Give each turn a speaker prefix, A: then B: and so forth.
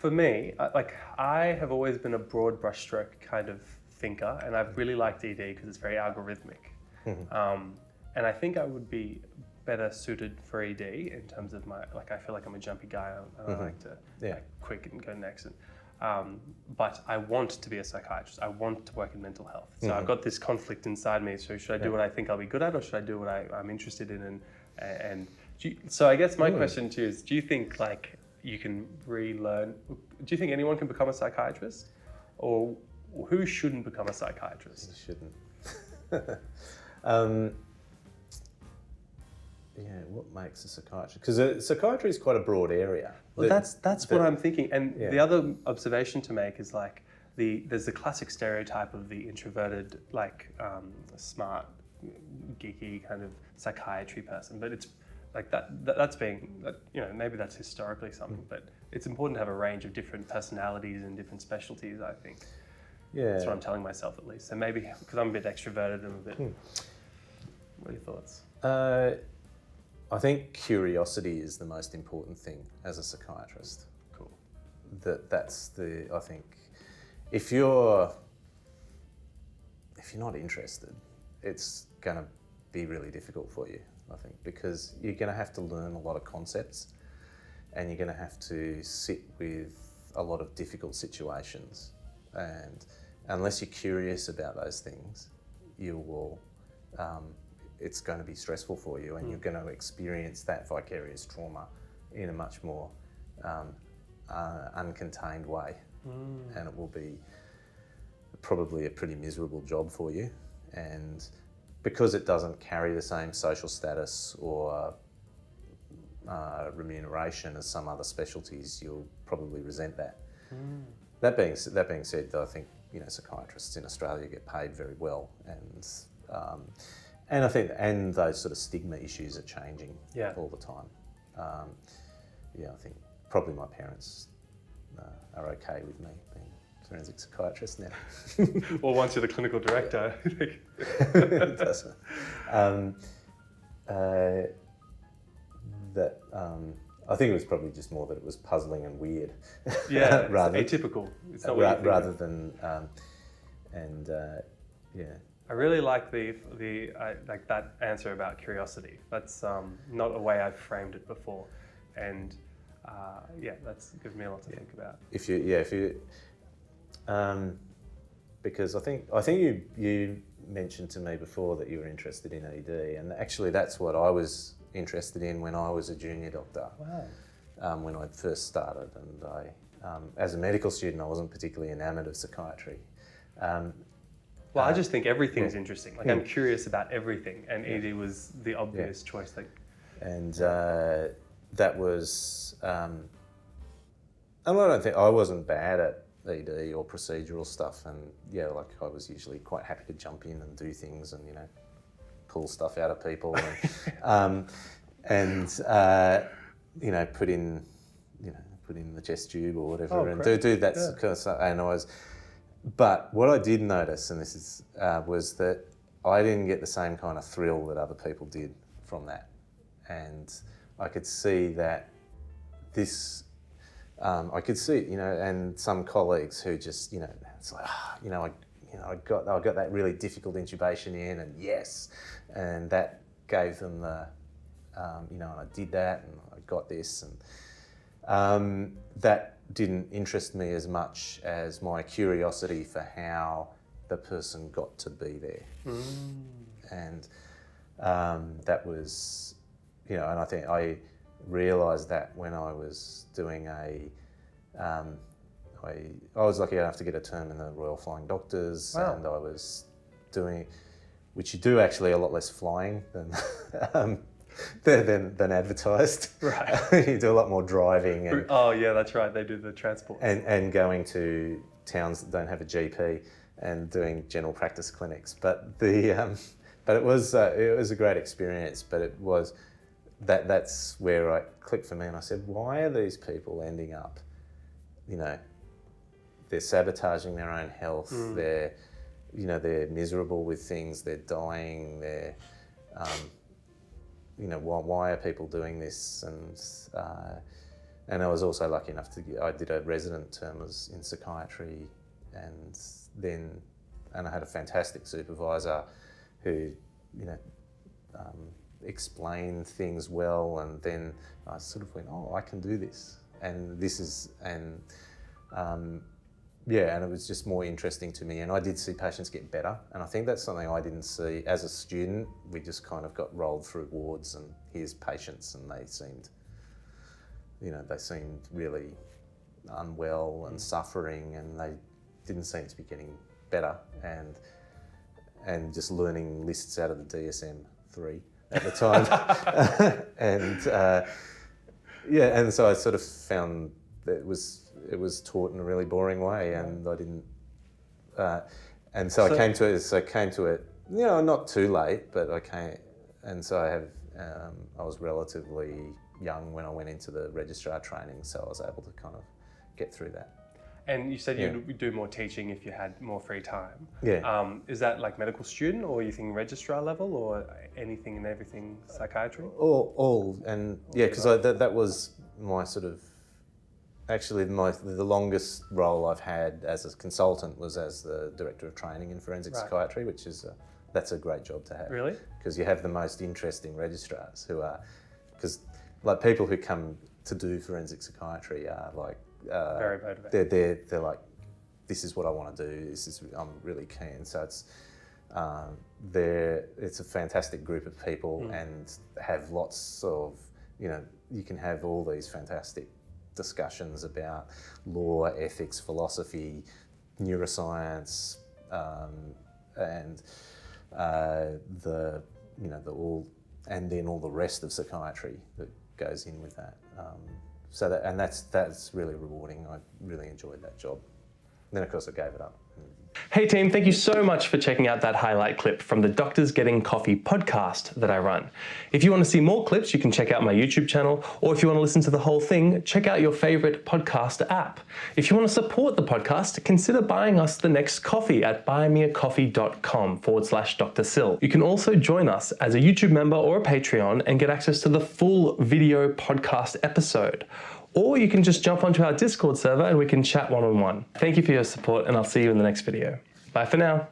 A: for me, I have always been a broad brushstroke kind of thinker, and I've really liked ED because it's very algorithmic. And I think I would be better suited for ED in terms of my, I feel like I'm a jumpy guy. I like to quick and go next. But I want to be a psychiatrist. I want to work in mental health. So I've got this conflict inside me. So should I do what I think I'll be good at, or should I do what I'm interested in? So I guess my question to you is, do you think you can relearn? Do you think anyone can become a psychiatrist, or who shouldn't become a psychiatrist?
B: You shouldn't. What makes a psychiatrist? Because psychiatry is quite a broad area.
A: Well, that's what I'm thinking. And the other observation to make is there's the classic stereotype of the introverted, smart, geeky kind of psychiatry person. But it's that's being, maybe that's historically something, but it's important to have a range of different personalities and different specialties, I think. Yeah. That's what I'm telling myself, at least. And maybe because I'm a bit extroverted and a bit... What are your thoughts?
B: I think curiosity is the most important thing as a psychiatrist.
A: Cool.
B: I think, if you're not interested, it's going to be really difficult for you, I think, because you're going to have to learn a lot of concepts, and you're going to have to sit with a lot of difficult situations. And unless you're curious about those things, you will... it's going to be stressful for you, and you're going to experience that vicarious trauma in a much more uncontained way. And it will be probably a pretty miserable job for you. And because it doesn't carry the same social status or remuneration as some other specialties, you'll probably resent that. That being said, I think psychiatrists in Australia get paid very well, and I think those sort of stigma issues are changing all the time. I think probably my parents are okay with me being a forensic psychiatrist now.
A: Well, once you're the clinical director.
B: It doesn't. I think it was probably just more that it was puzzling and weird.
A: Yeah, it's atypical. It's not
B: rather than,
A: I really like that answer about curiosity. That's not a way I've framed it before, and that's gives me a lot to think about.
B: Because I think you mentioned to me before that you were interested in ED, and actually that's what I was interested in when I was a junior doctor.
A: Wow.
B: When I first started, and I, as a medical student, I wasn't particularly enamoured of psychiatry.
A: Well, I just think everything's interesting. I'm curious about everything, and ED was the obvious choice.
B: And that was, and I don't think I wasn't bad at ED or procedural stuff, and I was usually quite happy to jump in and do things and pull stuff out of people and put in the chest tube or whatever, and do that kind of stuff. But what I did notice, and this is, was that I didn't get the same kind of thrill that other people did from that. And I could see that I could see, and some colleagues who just, it's like, I got that really difficult intubation in, and that gave them the, and I did that, and I got this, and that didn't interest me as much as my curiosity for how the person got to be there. And that was, and I think I realised that when I was doing I was lucky enough to get a term in the Royal Flying Doctors. Wow. And I was doing, which you do actually a lot less flying than than advertised.
A: Right.
B: You do a lot more driving. And,
A: oh yeah, that's right. They do the transport.
B: And going to towns that don't have a GP and doing general practice clinics. But it was a great experience. But it was that's where it clicked for me, and I said, why are these people ending up? They're sabotaging their own health. They're miserable with things. They're dying. They're why are people doing this? And And I was also lucky enough I did a resident term in psychiatry, and I had a fantastic supervisor who, explained things well, and then I sort of went, oh, I can do this, and and it was just more interesting to me, and I did see patients get better, and I think that's something I didn't see as a student. We just kind of got rolled through wards, and here's patients, and they seemed really unwell and suffering, and they didn't seem to be getting better, and just learning lists out of the DSM-3 at the time. And so I sort of found that it was taught in a really boring way, and I didn't. And so I came to it. Not too late, but I came, and so I was relatively young when I went into the Registrar training, so I was able to kind of get through that.
A: And you said you'd do more teaching if you had more free time.
B: Yeah.
A: Is that like medical student, or are you thinking Registrar level, or anything and everything psychiatry?
B: All, and because that was my sort of, actually the longest role I've had as a consultant was as the Director of Training in Forensic Psychiatry, which is that's a great job to have.
A: Really?
B: Because you have the most interesting registrars who are, because like people who come to do forensic psychiatry are like,
A: very motivated.
B: They're like, this is what I want to do. I'm really keen. So it's a fantastic group of people, and have lots of, you can have all these fantastic discussions about law, ethics, philosophy, neuroscience, and and then all the rest of psychiatry that goes in with that. That's really rewarding. I really enjoyed that job. Then of course I gave it up.
A: Hey team, thank you so much for checking out that highlight clip from the Doctors Getting Coffee podcast that I run. If you want to see more clips, you can check out my YouTube channel, or if you want to listen to the whole thing, check out your favorite podcast app. If you want to support the podcast, consider buying us the next coffee at buymeacoffee.com/Dr. Sil. You can also join us as a YouTube member or a Patreon and get access to the full video podcast episode. Or you can just jump onto our Discord server and we can chat one-on-one. Thank you for your support, and I'll see you in the next video. Bye for now.